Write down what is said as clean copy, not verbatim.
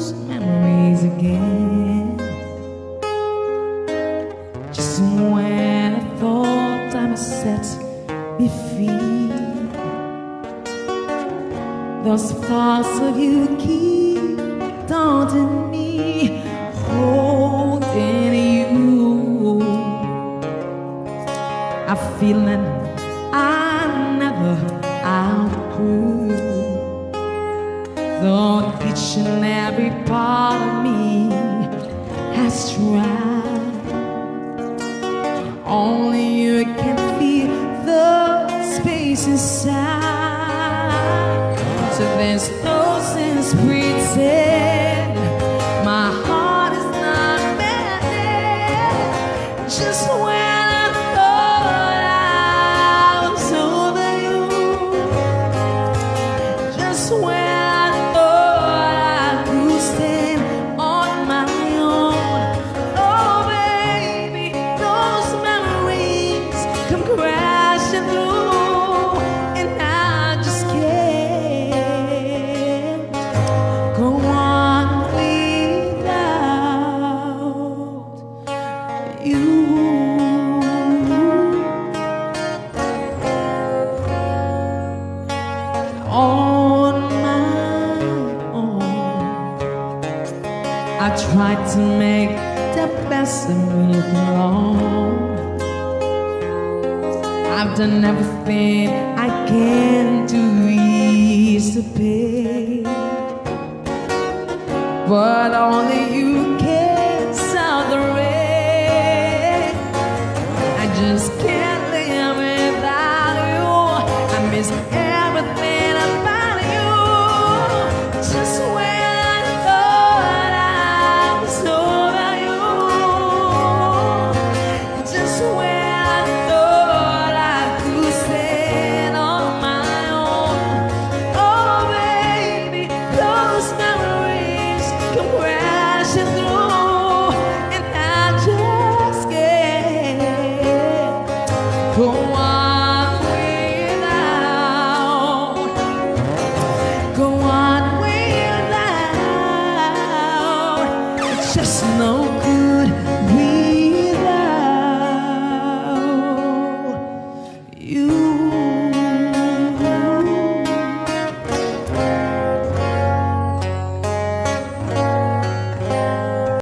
those memories again. Just when I thought I must set me free, those thoughts of you keep daunting me, holding you. I feel that I never outgrew, though each and every part of me has tried. Only you can feel the space inside. So there's no sense pretend my heart is not mending. Just when I thought I was over you, just when I thought I could stand on my own. Oh baby, those memories come crashing through, and I just can't go on without you. On my own, I tried to make the best of me look wrong. I've done everything I can to ease the pain, but only you can sound the rain. I just can't live without you. I miss everything about you. Just when I thought I was over you, just when I thought I could stand on my own. Oh baby, those memories come crashing through, and I just can't go on without, go on without. It's just no good.